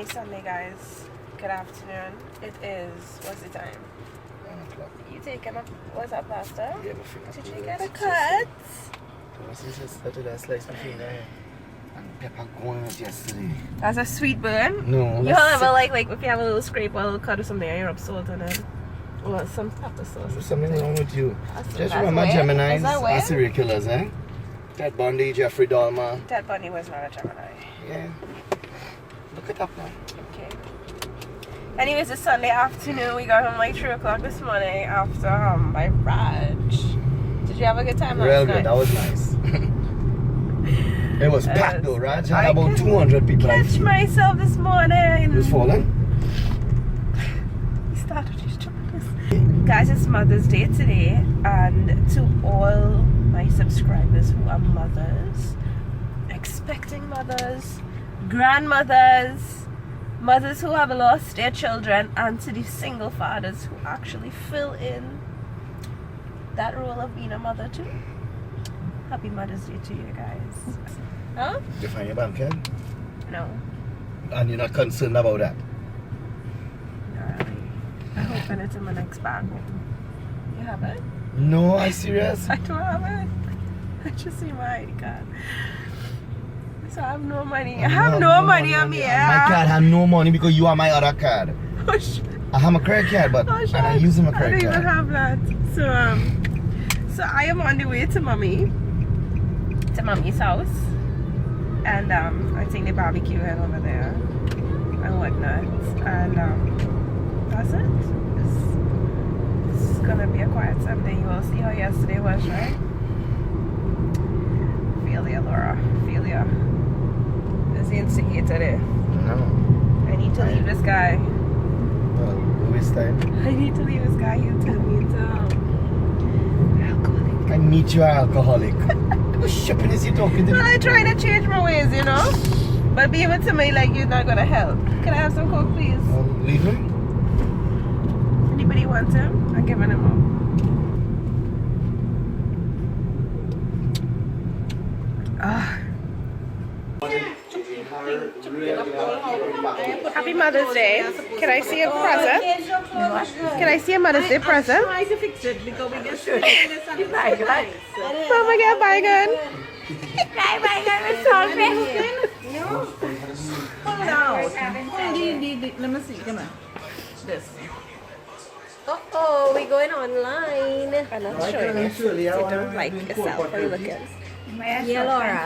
Happy Sunday, guys. Good afternoon. It is, what's the time? 1 o'clock. You taking a, what's up, Pastor? Yeah, my finger. Did you get a cut? What's this? That slice my finger. And pepper going out yesterday. That's a sweet burn? No. You ever like if you have a little scrape or a little cut or something and you rub salt on it? Or some pepper sauce. There's something wrong with you. That's Remember weird. Geminis Is that are weird? serial killers, eh? Ted Bundy, Jeffrey Dahmer. Ted Bundy was not a Gemini. Yeah. Look it up now. Okay. Anyways, it's Sunday afternoon. We got home like 3 o'clock this morning after by Raj. Did you have a good time last Real night? good. That was nice. It was packed though, Raj. Had I about 200 people. Catch myself this morning. It was falling. He started his troubles. Guys, it's Mother's Day today, and to all my subscribers who are mothers, expecting mothers, grandmothers, mothers who have lost their children, and to the single fathers who actually fill in that role of being a mother too. Happy Mother's Day to you guys. Huh? Did you find your bank card? No. And you're not concerned about that? Not really. I'm hoping it's in my next bag. You have it? No, are you serious? I don't have it. I just see my ID card. So I have no money. I have no money on me. My card have no money because you are my other card. Oh, shit. I have a credit card, but Oh, shit. I'm not using my I credit don't even card. have that. So I am on the way to mommy's house, and I think the barbecue head over there and whatnot, and that's it. It's gonna be a quiet Sunday. You will see how yesterday was, right? Feel ya, Laura. Feel ya. Is the instigator there? No. I need to leave this guy. Well, waste time. I need to leave this guy. You tell me to alcoholic. I meet you, alcoholic. What shipping is you talking to Well, me? I try to change my ways, you know. But being with me like you're not gonna help. Can I have some Coke, please? Leave him? Anybody want him? I'm giving him up. Happy Mother's Day. Can I see a present? Can I see a Mother's Day present? Try to fix it because we get short in the sun. Bygone. Mama get bygone. Bygone with saltfish. No. Hold out. Let me see. Come on. This. Oh, we're going online. I'm not sure. You don't like yourself. How you looking? Yeah, Laura.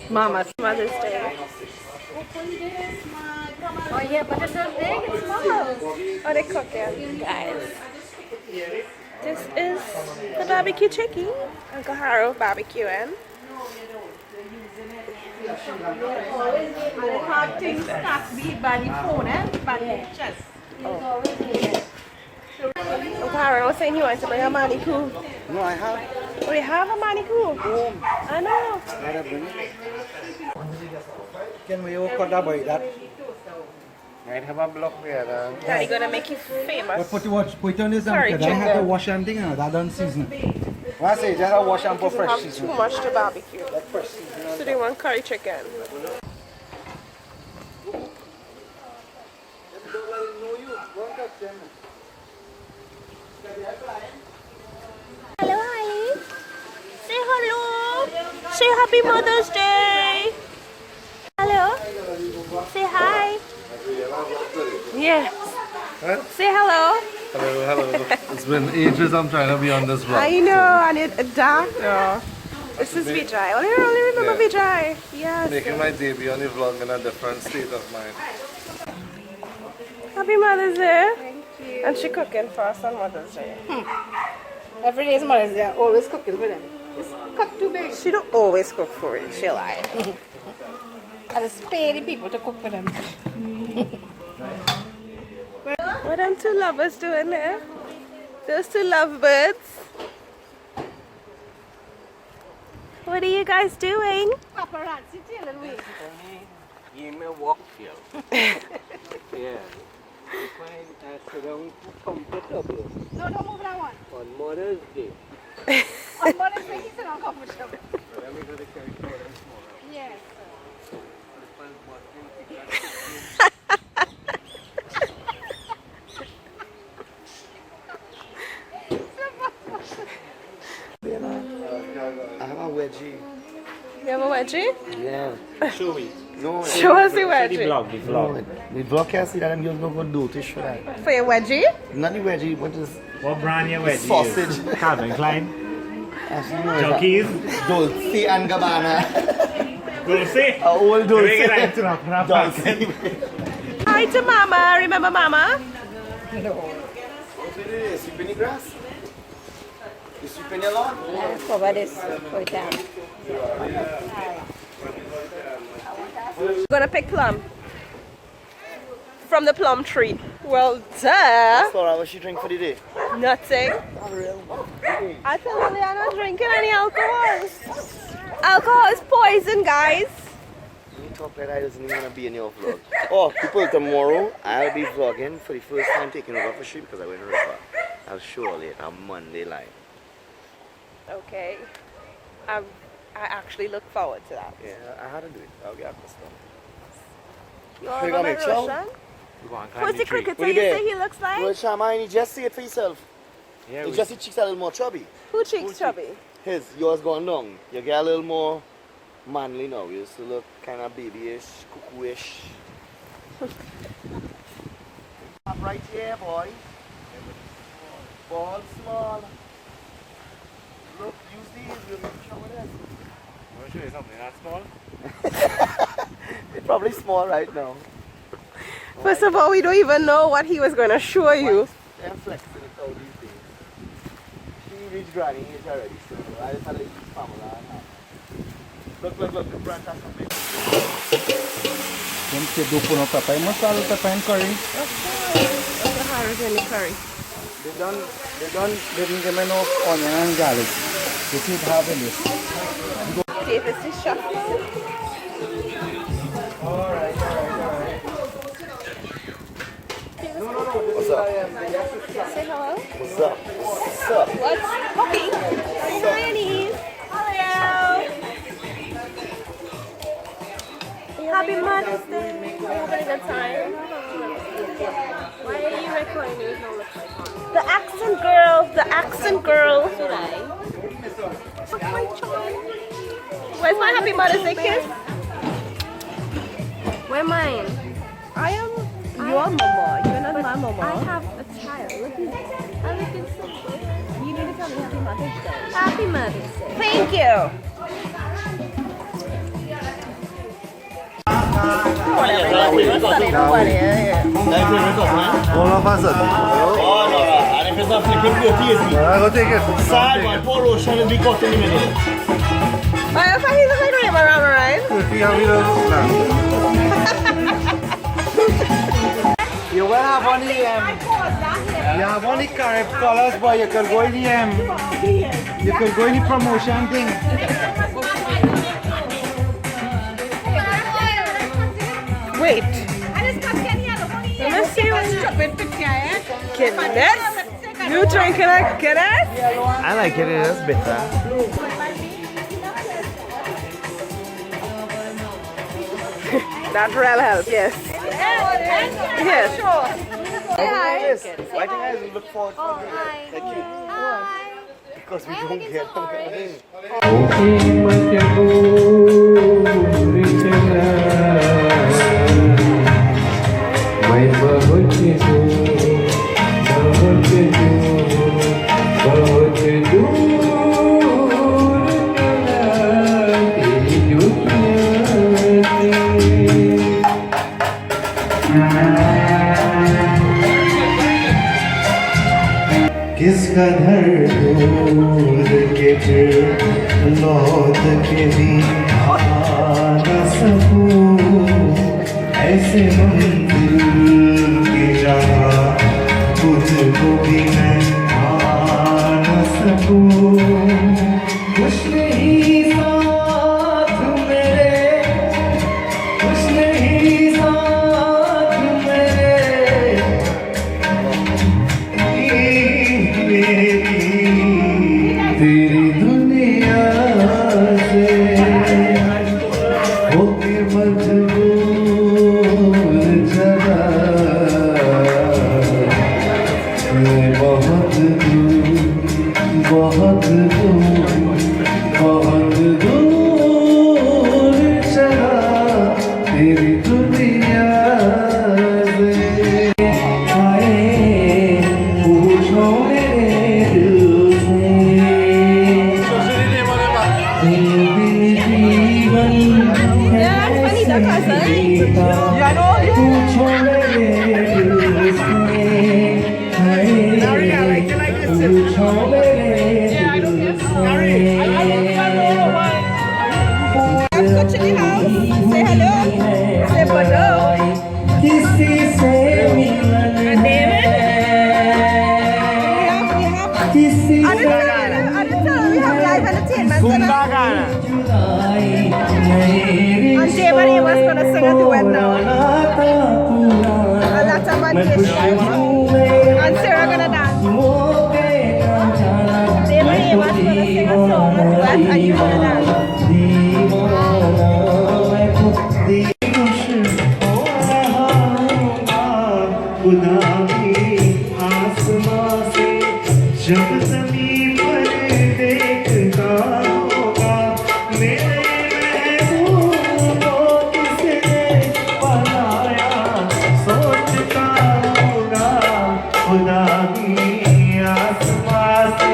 Mama's Mother's Day. Oh, yeah, but it's not big, it's small. Oh, they cooking, guys. This is the barbecue chicken. Uncle Harold barbecuing. Hard things start to be by the phone, by the chest. Uncle Harold was saying he wants to bring a manicure. No, I have. Oh, you have a manicure? I know. Can we all cut that by that? Might have a block there. Daddy gonna make you But famous. put on this Sorry, because I have to chicken. wash and thing and that done season. What I say, just a wash and put You fresh have season. too much to barbecue. Fresh season. So they want curry chicken. Hello, Harley. Say hello. Say happy Mother's Day. Hello. Say hi. Yes. Say hello. Hello. It's been ages I'm trying to be on this vlog. I know, and it's dark though. This is Vijay. Only remember Vijay. Yes. Making my debut on the vlog in a different state of mind. Happy Mother's Day. Thank you. And she cooking for us on Mother's Day. Every day is Mother's Day. Always cooking for them. It's cooked too big. She don't always cook for you. She lie. I just pay the people to cook for them. What them two lovers doing there? Those two lovebirds. What are you guys doing? Paparazzi telling me. Give me a walk here. Yeah. I sit down comfortable No, don't move that one. on Mother's Day. On Mother's Day, he's not comfortable. Let me go to carry forward and smaller. Yes. This one's more wedgie? Yeah. Show me. No, Show us the The wedgie. vlog, the vlog. the vlog can't see that I'm just going to do this for that. For your wedgie? Not the wedgie, but this What brand you wear? sausage. Calvin Klein. Junkies. Junkies. Dolce and Gabbana. Dulce. Old Dolce. Dulce. Hi to Mama. Remember Mama? You sweep in the grass? You sweep in your lawn? Let's cover this. Put it down. Gonna pick plum from the plum tree. Well, duh. Laura, what she drink for the day? Nothing. I tell you, I'm not drinking any alcohol. Alcohol is poison, guys. You talk like I doesn't even want to be in your vlog. Oh, people, tomorrow I'll be vlogging for the first time taking over for street because I went to river. I'll show you on Monday live. Okay. I actually look forward to that. Yeah, I had to do it. I'll get accustomed. You all Hey, remember Gomez, ciao. Roshan? You go and Who's climb the the tree. cricketer What you you say there? he looks like? Well, Shama, you just see it for yourself. Yeah, You we- just see cheeks a little more chubby. Who cheeks chubby? Yours going down. You get a little more manly now. You used to look kind of babyish, cuckoo-ish. Right here, boy. Ball small. Look, use these. We'll make sure with this. Want to show you something that small? It's probably small right now. First of all, we don't even know what he was going to show you. They're flexing it out these days. She reached granny age already, so I just had to use Pamela and her. Look, the brand has something. Tem que do puno papai, masala papai curry. That's the hardest in the curry. They didn't give me no onion and garlic. They keep having this. Davis is shuffling. Alright. What's up? Say hello. What's up? What's up? What's cooking? Hi, Annie. Hello. Happy Mother's Day. Are you having a good time? Why are you recording? There's no look like on. The accent girl. The accent girl. Should I? Where's my Happy Mother's Day kiss? Where mine? I am your mama. You're not my mama. I have a child. Look at that. I'm looking so good. You need to tell me Happy Mother's Day. Happy Mother's Day. Thank you. All of us are. And if it's not flipping good, easy. I go take it. Side one, pour lotion and be cut in the middle. I thought he looked like Raymond Rama, right? See how we don't. You will have only you have only curry colors, but you can go in the you can go in the promotion thing. Wait. Let me see what's Guinness? You drinking a Guinness? I like it. It's better. That real help, yes. Yes. Yes. I think I look forward to it. Thank you. Because we don't get them. किसका घर दूर के फिर लौट के भी आ न सकूं ऐसे मंदिर की जगह तुझको भी मैं आ न सकूं कुछ नहीं साथ मेरे कुछ नहीं साथ मेरे तेरी दुनिया से होके मजबूर जरा मैं बहुत दूर बहुत दूर बहुत दूर किसी से मिलन है किसी से जुदाई मेरी And Jay was going to sing a duet now. And that's a man and Sarah gonna dance. Jay was going to sing a song, a duet, and you gonna dance. खुदा भी आसमां से जब ज़मीन पर देखता होगा मेरे महबूबों किसने बनाया सोचता होगा खुदा भी आसमां से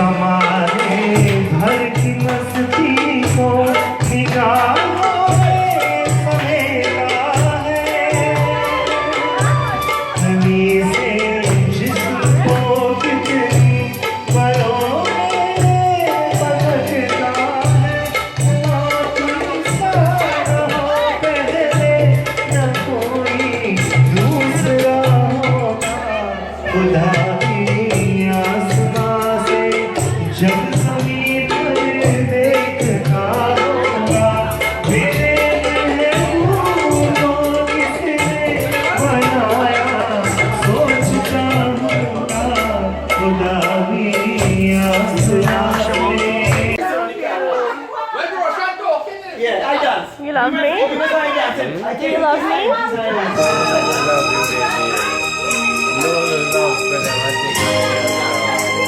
ज़माने भर की मस्ती को निगाहों में समेटा है नमी से जिस्म को कितनी पलों में पलटता है मौत सा रहो पहले न कोई दूसरा होगा खुदा की आसमां से जब ज़मीन पर देखता होगा मेरे महबूबों किसने बनाया सोचता होगा खुदा भी आसमां से Yeah, I dance. You love me? Do you love me?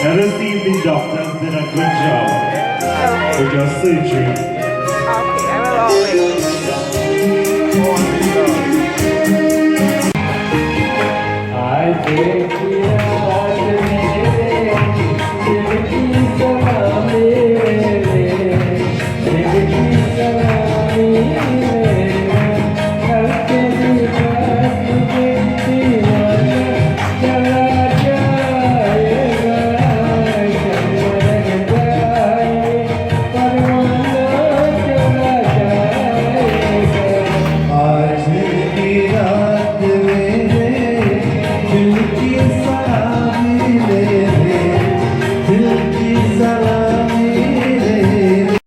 Let us see if the doctors did a good job with your surgery.